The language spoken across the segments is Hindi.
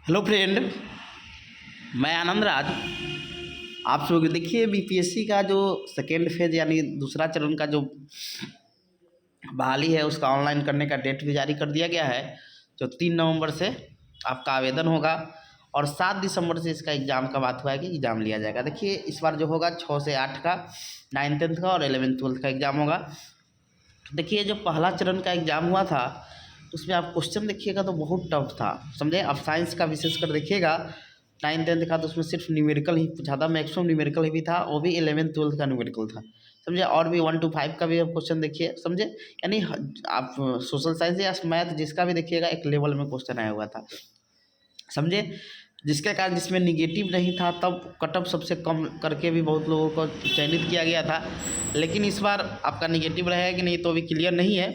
हेलो फ्रेंड, मैं आनंद राज। आप सब देखिए, बीपीएससी का जो सेकेंड फेज यानी दूसरा चरण का जो बहाली है उसका ऑनलाइन करने का डेट भी जारी कर दिया गया है। जो 3 नवंबर से आपका आवेदन होगा और 7 दिसंबर से इसका एग्ज़ाम का बात हुआ है कि एग्ज़ाम लिया जाएगा। देखिए, इस बार जो होगा 6 से 8 का 9th 10th का और 11th 12th का एग्ज़ाम होगा। देखिए, जो पहला चरण का एग्ज़ाम हुआ था उसमें आप क्वेश्चन देखिएगा तो बहुत टफ था, समझे। आप साइंस का विशेषकर देखिएगा 9th 10th का तो उसमें सिर्फ न्यूमेरिकल ही पूछा था, मैक्सिमम न्यूमेरिकल ही भी था, वो भी 11th 12th का न्यूमेरिकल था, समझे। और भी 1 to 5 का भी आप क्वेश्चन देखिए, समझे। यानी आप सोशल साइंस या मैथ जिसका भी देखिएगा एक लेवल में क्वेश्चन आया हुआ था, समझे। जिसके कारण जिसमें निगेटिव नहीं था तब कट ऑफ सबसे कम करके भी बहुत लोगों को चयनित किया गया था। लेकिन इस बार आपका निगेटिव रहेगा कि नहीं तो अभी क्लियर नहीं है।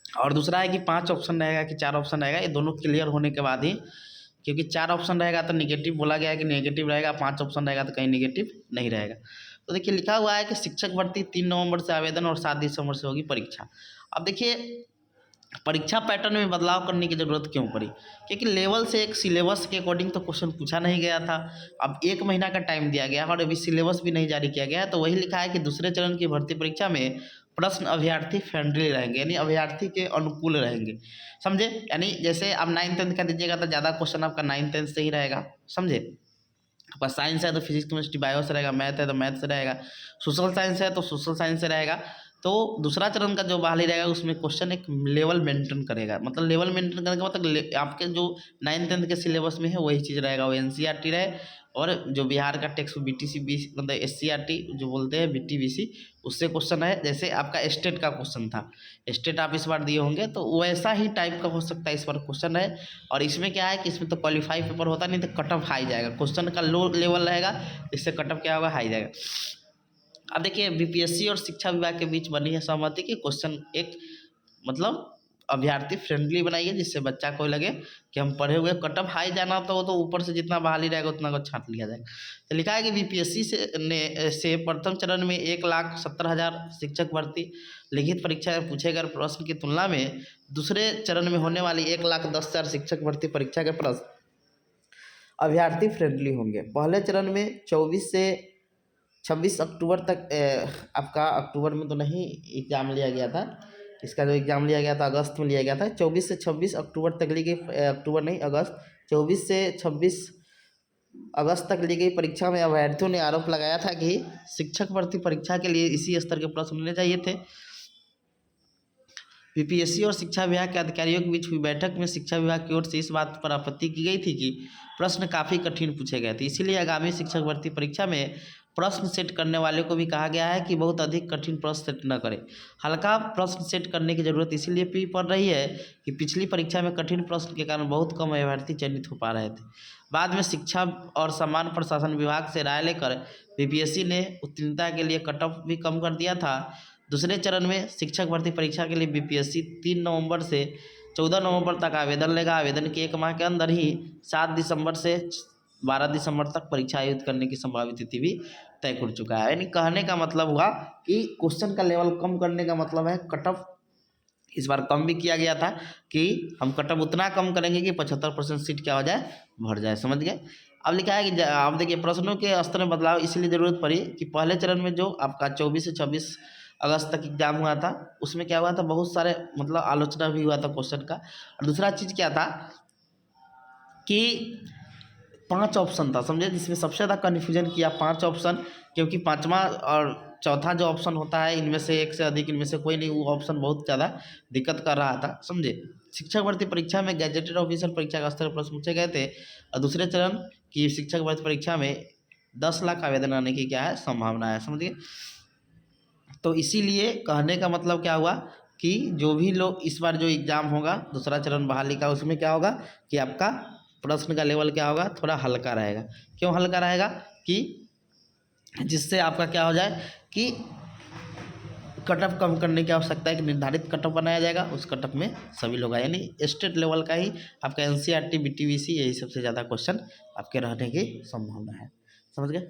और दूसरा है कि 5 ऑप्शन रहेगा कि 4 ऑप्शन रहेगा, ये दोनों क्लियर होने के बाद ही, क्योंकि 4 ऑप्शन रहेगा तो निगेटिव बोला गया है कि निगेटिव रहेगा, 5 ऑप्शन रहेगा तो कहीं निगेटिव नहीं रहेगा। तो देखिए, लिखा हुआ है कि शिक्षक भर्ती 3 नवंबर से आवेदन और 7 दिसंबर से होगी परीक्षा। अब देखिए, परीक्षा पैटर्न में बदलाव करने की ज़रूरत क्यों पड़ी? क्योंकि लेवल से एक सिलेबस के अकॉर्डिंग तो क्वेश्चन पूछा नहीं गया था। अब 1 महीना का टाइम दिया गया और अभी सिलेबस भी नहीं जारी किया गया है। तो वही लिखा है कि दूसरे चरण की भर्ती परीक्षा में प्रश्न अभ्यर्थी फ्रेंडली रहेंगे, यानी अभ्यर्थी के अनुकूल रहेंगे, समझे। यानी जैसे आप 9th 10th का दीजिएगा तो ज़्यादा क्वेश्चन आपका 9th 10th से ही रहेगा, समझे। आपका साइंस है तो फिजिक्स केमिस्ट्री बायो से रहेगा, मैथ है तो मैथ से रहेगा, सोशल साइंस है तो सोशल साइंस से रहेगा। तो दूसरा चरण का जो बहाली रहेगा उसमें क्वेश्चन एक लेवल मेंटेन करेगा, मतलब लेवल मेंटेन करने का मतलब आपके जो 9th 10th के सिलेबस में है वही चीज़ रहेगा, वो एनसीईआरटी रहे। और जो बिहार का टेक्स्ट बीटीसी मतलब एससीईआरटी जो बोलते हैं बीटीबीसी, उससे क्वेश्चन है। जैसे आपका स्टेट का क्वेश्चन था, स्टेट आप इस बार दिए होंगे तो वैसा ही टाइप का हो सकता है इस बार क्वेश्चन है। और इसमें क्या है कि इसमें तो क्वालिफाई पेपर होता नहीं तो कट ऑफ हाई जाएगा, क्वेश्चन का लो लेवल रहेगा, इससे कट ऑफ क्या होगा, हाई जाएगा। अब देखिए, बीपीएससी और शिक्षा विभाग के बीच बनी है सहमति कि क्वेश्चन एक मतलब अभ्यर्थी फ्रेंडली बनाइए, जिससे बच्चा को लगे कि हम पढ़े हुए। कट ऑफ हाई जाना तो ऊपर से जितना बहाली रहेगा उतना को छांट लिया जाएगा। तो लिखा है कि बीपीएससी से प्रथम चरण में 1,70,000 शिक्षक भर्ती लिखित परीक्षा में पूछे गए प्रश्न की तुलना में दूसरे चरण में होने वाली 1,10,000 शिक्षक भर्ती परीक्षा के प्रश्न अभ्यर्थी फ्रेंडली होंगे। पहले चरण में 24 से 26 अक्टूबर तक आपका अक्टूबर में तो नहीं एग्ज़ाम लिया गया था, इसका जो एग्ज़ाम लिया गया था अगस्त में लिया गया था। 24 से 26 अक्टूबर तक ली गई, अक्टूबर नहीं अगस्त, 24 से 26 अगस्त तक ली गई परीक्षा में अभ्यर्थियों ने आरोप लगाया था कि शिक्षक भर्ती परीक्षा के लिए इसी स्तर के प्रश्न लेने चाहिए थे। बीपीएससी और शिक्षा विभाग के अधिकारियों के बीच हुई बैठक में शिक्षा विभाग की ओर से इस बात पर आपत्ति की गई थी कि प्रश्न काफ़ी कठिन पूछे गए थे, इसीलिए आगामी शिक्षक भर्ती परीक्षा में प्रश्न सेट करने वाले को भी कहा गया है कि बहुत अधिक कठिन प्रश्न सेट न करें। हल्का प्रश्न सेट करने की जरूरत इसीलिए भी पड़ रही है कि पिछली परीक्षा में कठिन प्रश्न के कारण बहुत कम अभ्यर्थी चयनित हो पा रहे थे। बाद में शिक्षा और सामान्य प्रशासन विभाग से राय लेकर बीपीएससी ने उत्तीर्णता के लिए कट ऑफ भी कम कर दिया था। दूसरे चरण में शिक्षक भर्ती परीक्षा के लिए बीपीएससी 3 नवंबर से 14 नवंबर तक आवेदन लेगा। आवेदन के 1 माह के अंदर ही 7 दिसंबर से 12 दिसंबर तक परीक्षा आयोजित करने की संभावित तिथि भी तय कर चुका है। यानी कहने का मतलब हुआ कि क्वेश्चन का लेवल कम करने का मतलब है कट ऑफ इस बार कम भी किया गया था कि हम कट ऑफ उतना कम करेंगे कि 75% सीट क्या हो जाए, भर जाए, समझ गए। अब लिखा है कि अब देखिए, प्रश्नों के स्तर में बदलाव इसलिए ज़रूरत पड़ी कि पहले चरण में जो आपका 24 से 26 अगस्त तक एग्जाम हुआ था उसमें क्या हुआ था, बहुत सारे मतलब आलोचना भी हुआ था क्वेश्चन का। और दूसरा चीज़ क्या था कि 5 ऑप्शन था, समझे, जिसमें सबसे ज़्यादा कन्फ्यूजन किया 5 ऑप्शन, क्योंकि पाँचवा और चौथा जो ऑप्शन होता है इनमें से एक से अधिक इनमें से कोई नहीं, वो ऑप्शन बहुत ज़्यादा दिक्कत कर रहा था, समझे। शिक्षक भर्ती परीक्षा में गैजेटेड ऑफिसर परीक्षा का स्तर प्रश्न पूछे गए थे और दूसरे चरण की शिक्षक भर्ती परीक्षा में 10 लाख आवेदन आने की क्या है, संभावना है, समझिए। तो इसीलिए कहने का मतलब क्या हुआ कि जो भी लोग इस बार जो एग्ज़ाम होगा दूसरा चरण बहाली का, उसमें क्या होगा कि आपका प्रश्न का लेवल क्या होगा, थोड़ा हल्का रहेगा। क्यों हल्का रहेगा कि जिससे आपका क्या हो जाए कि कट ऑफ कम करने की आवश्यकता है कि निर्धारित कट ऑफ बनाया जाएगा, उस कट ऑफ में सभी लोग आए, यानी स्टेट लेवल का ही आपका एनसीईआरटी बीटीबीसी यही सबसे ज़्यादा क्वेश्चन आपके रहने की संभावना है, समझ गए।